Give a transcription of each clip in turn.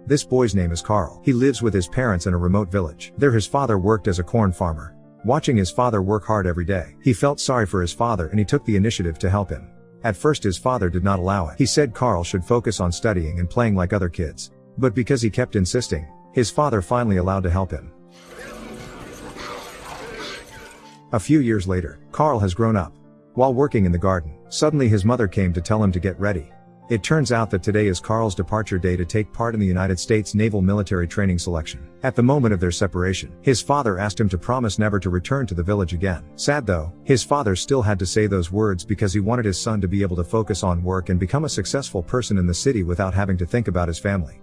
This boy's name is Carl. He lives with his parents in a remote village. There his father worked as a corn farmer. Watching his father work hard every day, he felt sorry for his father and he took the initiative to help him. At first his father did not allow it. He said Carl should focus on studying and playing like other kids. But because he kept insisting, his father finally allowed to help him. A few years later, Carl has grown up. While working in the garden, suddenly his mother came to tell him to get ready. It turns out that today is Carl's departure day to take part in the United States Naval Military Training Selection. At the moment of their separation, his father asked him to promise never to return to the village again. Sad though, his father still had to say those words because he wanted his son to be able to focus on work and become a successful person in the city without having to think about his family.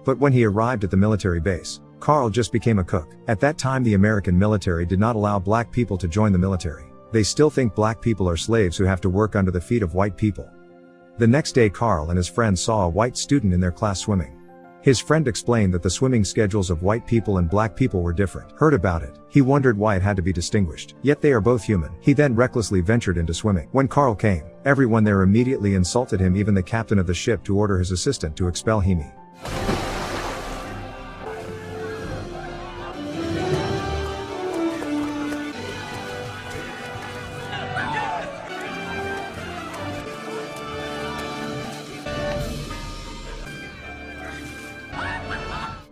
But when he arrived at the military base, Carl just became a cook. At that time the American military did not allow black people to join the military. They still think black people are slaves who have to work under the feet of white people. The next day Carl and his friend saw a white student in their class swimming. His friend explained that the swimming schedules of white people and black people were different. Heard about it, he wondered why it had to be distinguished. Yet they are both human. He then recklessly ventured into swimming. When Carl came, everyone there immediately insulted him, even the captain of the ship, to order his assistant to expel him.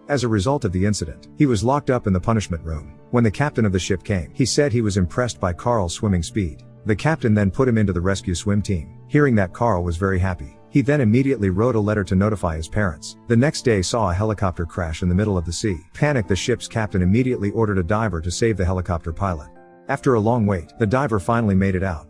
As a result of the incident, he was locked up in the punishment room. When the captain of the ship came, he said he was impressed by Carl's swimming speed. The captain then put him into the rescue swim team. Hearing that, Carl was very happy. He then immediately wrote a letter to notify his parents. The next day saw a helicopter crash in the middle of the sea. Panicked, the ship's captain immediately ordered a diver to save the helicopter pilot. After a long wait, the diver finally made it out.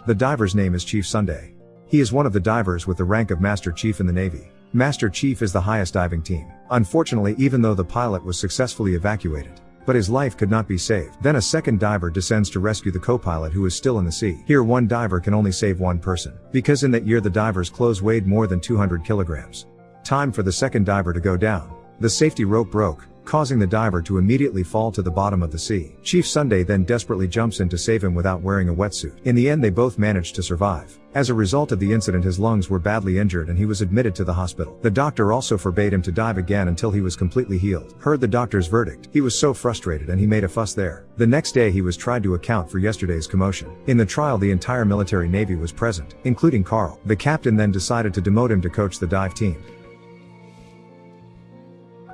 The diver's name is Chief Sunday. He is one of the divers with the rank of Master Chief in the Navy. Master Chief is the highest diving team. Unfortunately, even though the pilot was successfully evacuated, but his life could not be saved. Then a second diver descends to rescue the co-pilot who is still in the sea. Here one diver can only save one person, because in that year the diver's clothes weighed more than 200 kilograms. Time for the second diver to go down. The safety rope broke, causing the diver to immediately fall to the bottom of the sea. Chief Sunday then desperately jumps in to save him without wearing a wetsuit. In the end they both managed to survive. As a result of the incident his lungs were badly injured and he was admitted to the hospital. The doctor also forbade him to dive again until he was completely healed. Heard the doctor's verdict, he was so frustrated and he made a fuss there. The next day he was tried to account for yesterday's commotion. In the trial the entire military navy was present, including Carl. The captain then decided to demote him to coach the dive team.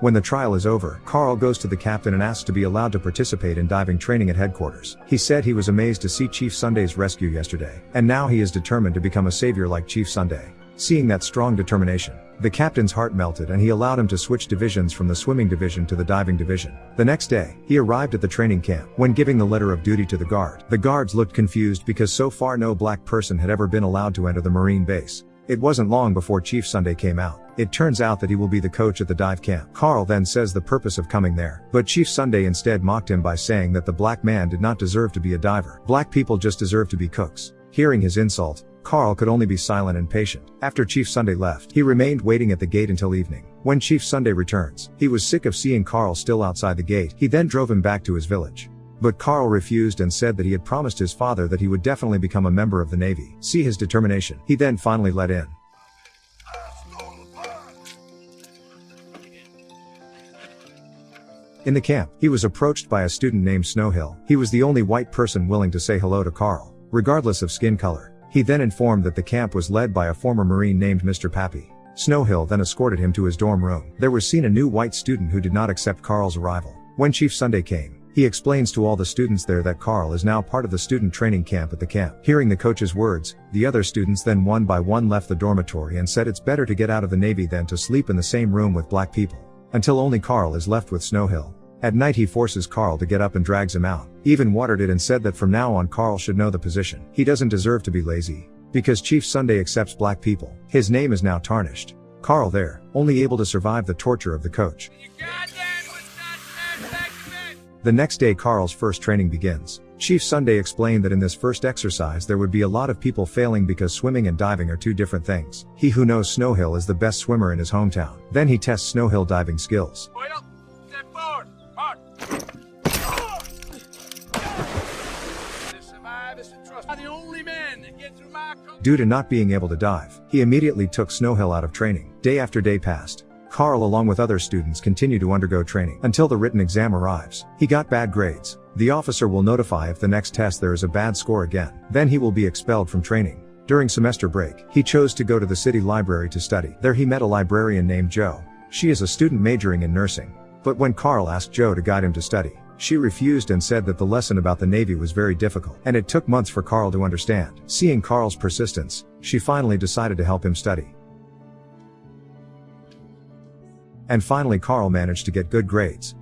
When the trial is over, Carl goes to the captain and asks to be allowed to participate in diving training at headquarters. He said he was amazed to see Chief Sunday's rescue yesterday, and now he is determined to become a savior like Chief Sunday. Seeing that strong determination, the captain's heart melted and he allowed him to switch divisions from the swimming division to the diving division. The next day, he arrived at the training camp. When giving the letter of duty to the guards looked confused because so far no black person had ever been allowed to enter the Marine base. It wasn't long before Chief Sunday came out. It turns out that he will be the coach at the dive camp. Carl then says the purpose of coming there, but Chief Sunday instead mocked him by saying that the black man did not deserve to be a diver. Black people just deserve to be cooks. Hearing his insult, Carl could only be silent and patient. After Chief Sunday left, he remained waiting at the gate until evening. When Chief Sunday returns, he was sick of seeing Carl still outside the gate. He then drove him back to his village. But Carl refused and said that he had promised his father that he would definitely become a member of the Navy. See his determination. He then finally let in. In the camp, he was approached by a student named Snowhill. He was the only white person willing to say hello to Carl, regardless of skin color. He then informed that the camp was led by a former Marine named Mr. Pappy. Snowhill then escorted him to his dorm room. There was seen a new white student who did not accept Carl's arrival. When Chief Sunday came, he explains to all the students there that Carl is now part of the student training camp at the camp. Hearing the coach's words, the other students then one by one left the dormitory and said it's better to get out of the Navy than to sleep in the same room with black people. Until only Carl is left with Snowhill. At night he forces Carl to get up and drags him out. Even watered it and said that from now on Carl should know the position. He doesn't deserve to be lazy. Because Chief Sunday accepts black people, his name is now tarnished. Carl there, only able to survive the torture of the coach. The next day Carl's first training begins. Chief Sunday explained that in this first exercise there would be a lot of people failing because swimming and diving are two different things. He who knows Snowhill is the best swimmer in his hometown. Then he tests Snowhill diving skills. the only man that gets through my Due to not being able to dive, he immediately took Snowhill out of training. Day after day passed. Carl along with other students continue to undergo training until the written exam arrives. He got bad grades. The officer will notify if the next test there is a bad score again. Then he will be expelled from training. During semester break, he chose to go to the city library to study. There he met a librarian named Jo. She is a student majoring in nursing. But when Carl asked Jo to guide him to study, she refused and said that the lesson about the Navy was very difficult, and it took months for Carl to understand. Seeing Carl's persistence, she finally decided to help him study. And finally Carl managed to get good grades.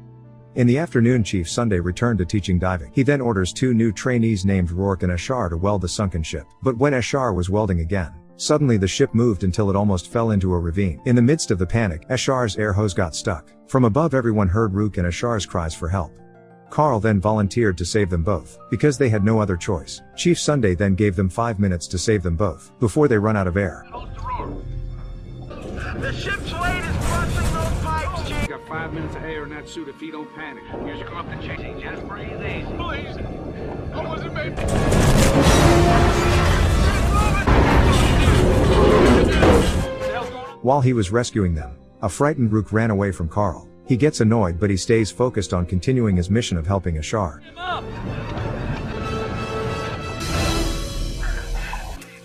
In the afternoon Chief Sunday returned to teaching diving. He then orders 2 new trainees named Rourke and Ashar to weld the sunken ship. But when Ashar was welding again, suddenly the ship moved until it almost fell into a ravine. In the midst of the panic, Ashar's air hose got stuck. From above everyone heard Rourke and Ashar's cries for help. Carl then volunteered to save them both, because they had no other choice. Chief Sunday then gave them 5 minutes to save them both, before they run out of air. The ship's weight is busting those pipes, Chief. You got 5 minutes of air in that suit if he don't panic. You screw up the chasing, just breathe easy. Please. I wasn't made. While he was rescuing them, a frightened Rourke ran away from Carl. He gets annoyed but he stays focused on continuing his mission of helping Ashar.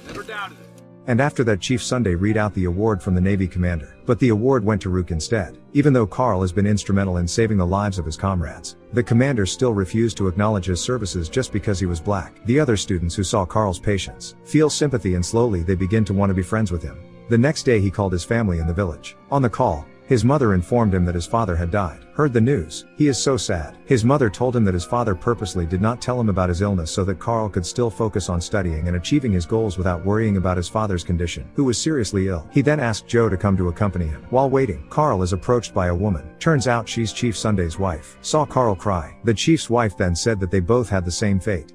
Never doubted it. And after that Chief Sunday read out the award from the Navy commander, but the award went to Rourke instead. Even though Carl has been instrumental in saving the lives of his comrades, the commander still refused to acknowledge his services just because he was black. The other students who saw Carl's patience feel sympathy and slowly they begin to want to be friends with him. The next day he called his family in the village. On the call, his mother informed him that his father had died. Heard the news. He is so sad. His mother told him that his father purposely did not tell him about his illness so that Carl could still focus on studying and achieving his goals without worrying about his father's condition, who was seriously ill. He then asked Jo to come to accompany him. While waiting, Carl is approached by a woman. Turns out she's Chief Sunday's wife. Saw Carl cry. The chief's wife then said that they both had the same fate.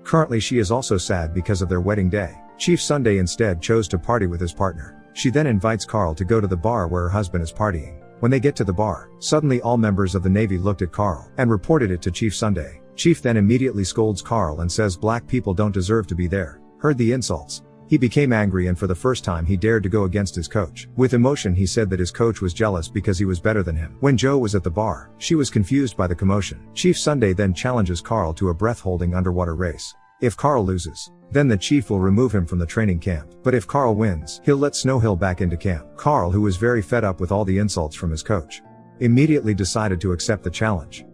Currently she is also sad because of their wedding day. Chief Sunday instead chose to party with his partner. She then invites Carl to go to the bar where her husband is partying. When they get to the bar, suddenly all members of the Navy looked at Carl and reported it to Chief Sunday. Chief then immediately scolds Carl and says black people don't deserve to be there. Heard the insults. He became angry and for the first time he dared to go against his coach. With emotion he said that his coach was jealous because he was better than him. When Jo was at the bar, she was confused by the commotion. Chief Sunday then challenges Carl to a breath-holding underwater race. If Carl loses, then the chief will remove him from the training camp. But if Carl wins, he'll let Snowhill back into camp. Carl, who was very fed up with all the insults from his coach, immediately decided to accept the challenge.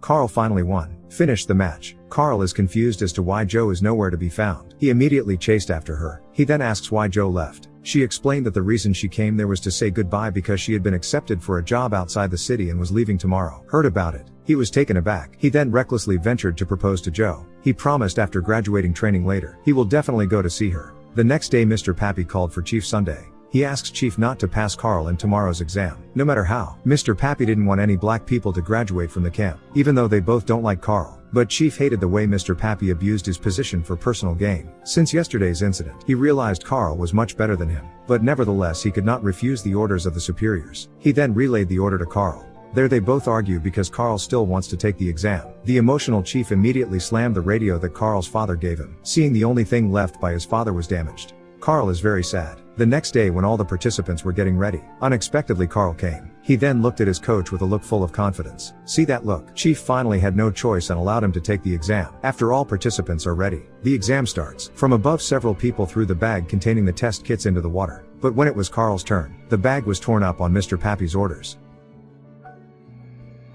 Carl finally won. Finished the match. Carl is confused as to why Jo is nowhere to be found. He immediately chased after her. He then asks why Jo left. She explained that the reason she came there was to say goodbye because she had been accepted for a job outside the city and was leaving tomorrow. Heard about it. He was taken aback. He then recklessly ventured to propose to Jo. He promised after graduating training later, he will definitely go to see her. The next day Mr. Pappy called for Chief Sunday. He asks Chief not to pass Carl in tomorrow's exam, no matter how. Mr. Pappy didn't want any black people to graduate from the camp, even though they both don't like Carl. But Chief hated the way Mr. Pappy abused his position for personal gain. Since yesterday's incident, he realized Carl was much better than him. But nevertheless he could not refuse the orders of the superiors. He then relayed the order to Carl. There they both argue because Carl still wants to take the exam. The emotional chief immediately slammed the radio that Carl's father gave him, seeing the only thing left by his father was damaged. Carl is very sad. The next day when all the participants were getting ready, unexpectedly Carl came. He then looked at his coach with a look full of confidence. See that look? Chief finally had no choice and allowed him to take the exam. After all participants are ready, the exam starts. From above several people threw the bag containing the test kits into the water. But when it was Carl's turn, the bag was torn up on Mr. Pappy's orders.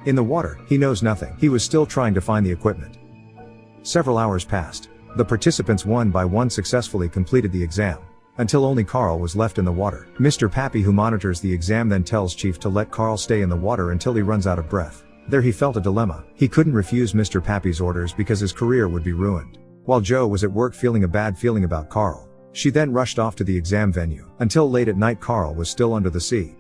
In the water, he knows nothing. He was still trying to find the equipment. Several hours passed. The participants one by one successfully completed the exam, until only Carl was left in the water. Mr. Pappy, who monitors the exam, then tells Chief to let Carl stay in the water until he runs out of breath. There he felt a dilemma. He couldn't refuse Mr. Pappy's orders because his career would be ruined. While Jo was at work feeling a bad feeling about Carl, she then rushed off to the exam venue. Until late at night Carl was still under the sea.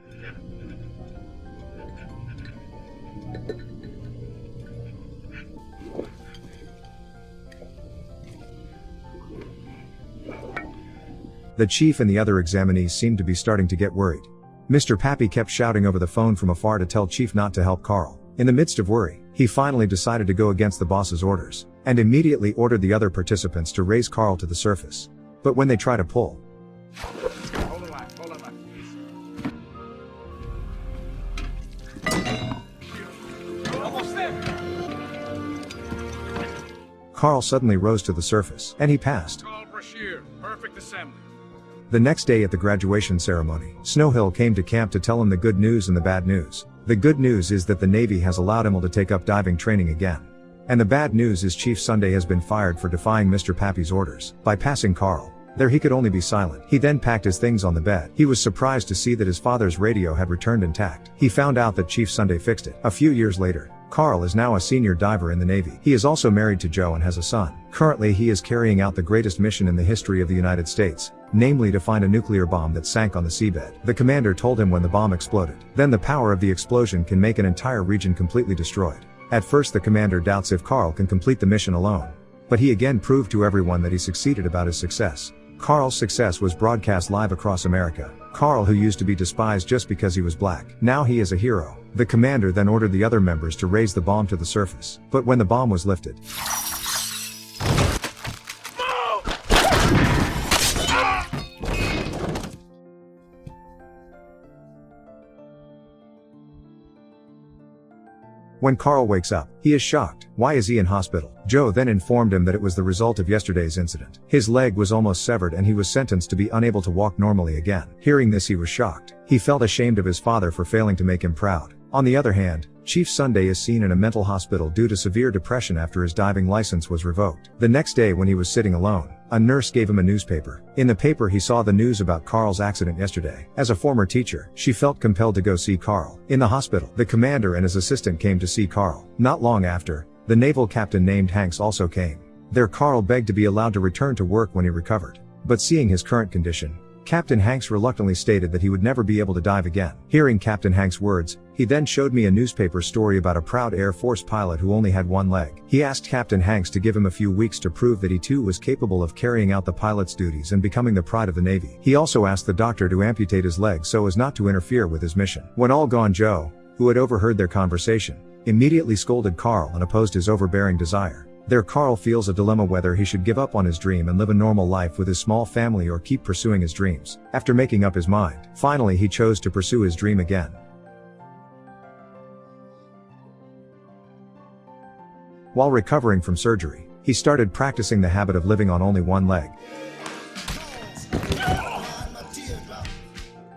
The chief and the other examinees seemed to be starting to get worried. Mr. Pappy kept shouting over the phone from afar to tell Chief not to help Carl. In the midst of worry, he finally decided to go against the boss's orders, and immediately ordered the other participants to raise Carl to the surface. But when they tried to pull, Hold the line, hold the line. Almost there. Carl suddenly rose to the surface, and he passed. Call Brashear. Perfect assembly. The next day at the graduation ceremony, Snowhill came to camp to tell him the good news and the bad news. The good news is that the Navy has allowed him to take up diving training again. And the bad news is Chief Sunday has been fired for defying Mr. Pappy's orders. By passing Carl, there he could only be silent. He then packed his things on the bed. He was surprised to see that his father's radio had returned intact. He found out that Chief Sunday fixed it. A few years later, Carl is now a senior diver in the Navy. He is also married to Joe and has a son. Currently he is carrying out the greatest mission in the history of the United States, namely to find a nuclear bomb that sank on the seabed. The commander told him when the bomb exploded, then the power of the explosion can make an entire region completely destroyed. At first the commander doubts if Carl can complete the mission alone. But he again proved to everyone that he succeeded about his success. Carl's success was broadcast live across America. Carl, who used to be despised just because he was black, now he is a hero. The commander then ordered the other members to raise the bomb to the surface. But when the bomb was lifted, when Carl wakes up, he is shocked. Why is he in hospital? Joe then informed him that it was the result of yesterday's incident. His leg was almost severed and he was sentenced to be unable to walk normally again. Hearing this, he was shocked. He felt ashamed of his father for failing to make him proud. On the other hand, Chief Sunday is seen in a mental hospital due to severe depression after his diving license was revoked. The next day when he was sitting alone, a nurse gave him a newspaper. In the paper he saw the news about Carl's accident yesterday. As a former teacher, she felt compelled to go see Carl. In the hospital, the commander and his assistant came to see Carl. Not long after, the naval captain named Hanks also came. There Carl begged to be allowed to return to work when he recovered. But seeing his current condition, Captain Hanks reluctantly stated that he would never be able to dive again. Hearing Captain Hanks' words, he then showed me a newspaper story about a proud Air Force pilot who only had one leg. He asked Captain Hanks to give him a few weeks to prove that he too was capable of carrying out the pilot's duties and becoming the pride of the Navy. He also asked the doctor to amputate his leg so as not to interfere with his mission. When all gone, Joe, who had overheard their conversation, immediately scolded Carl and opposed his overbearing desire. There Carl feels a dilemma whether he should give up on his dream and live a normal life with his small family or keep pursuing his dreams. After making up his mind, finally he chose to pursue his dream again. While recovering from surgery, he started practicing the habit of living on only one leg.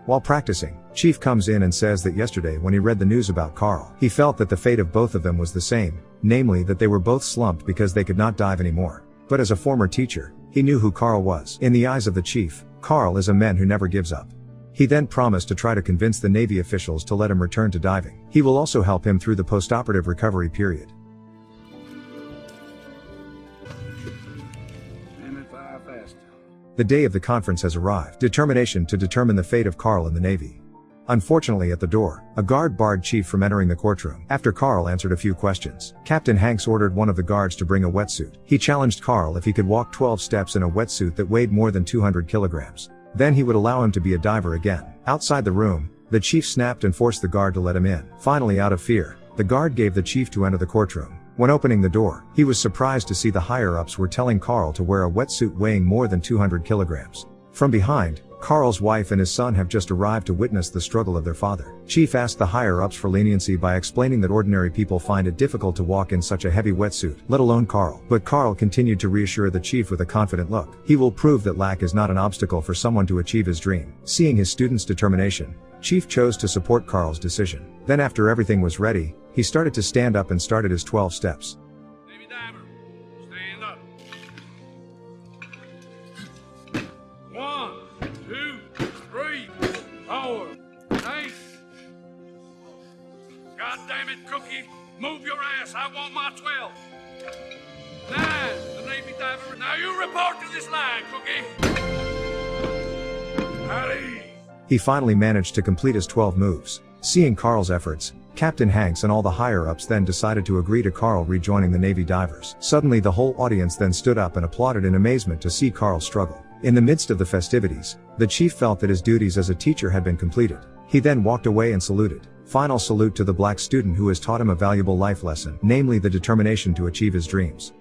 While practicing, Chief comes in and says that yesterday when he read the news about Carl, he felt that the fate of both of them was the same, namely that they were both slumped because they could not dive anymore. But as a former teacher, he knew who Carl was. In the eyes of the chief, Carl is a man who never gives up. He then promised to try to convince the Navy officials to let him return to diving. He will also help him through the postoperative recovery period. The day of the conference has arrived. Determination to determine the fate of Carl in the Navy. Unfortunately, at the door, a guard barred Chief from entering the courtroom. After Carl answered a few questions, Captain Hanks ordered one of the guards to bring a wetsuit. He challenged Carl if he could walk 12 steps in a wetsuit that weighed more than 200 kilograms. Then he would allow him to be a diver again. Outside the room, the chief snapped and forced the guard to let him in. Finally, out of fear, the guard gave the chief to enter the courtroom. When opening the door, he was surprised to see the higher-ups were telling Carl to wear a wetsuit weighing more than 200 kilograms. From behind, Carl's wife and his son have just arrived to witness the struggle of their father. Chief asked the higher-ups for leniency by explaining that ordinary people find it difficult to walk in such a heavy wetsuit, let alone Carl. But Carl continued to reassure the chief with a confident look. He will prove that lack is not an obstacle for someone to achieve his dream. Seeing his students' determination, Chief chose to support Carl's decision. Then after everything was ready, he started to stand up and started his 12 steps. Navy diver, stand up. 1, 2, 3, 4, 8. God damn it, Cookie, move your ass. I want my 12. 9, the Navy diver. Now you report to this line, Cookie. Howdy. He finally managed to complete his 12 moves. Seeing Carl's efforts, Captain Hanks and all the higher-ups then decided to agree to Carl rejoining the Navy divers. Suddenly the whole audience then stood up and applauded in amazement to see Carl struggle. In the midst of the festivities, the chief felt that his duties as a teacher had been completed. He then walked away and saluted. Final salute to the black student who has taught him a valuable life lesson, namely the determination to achieve his dreams.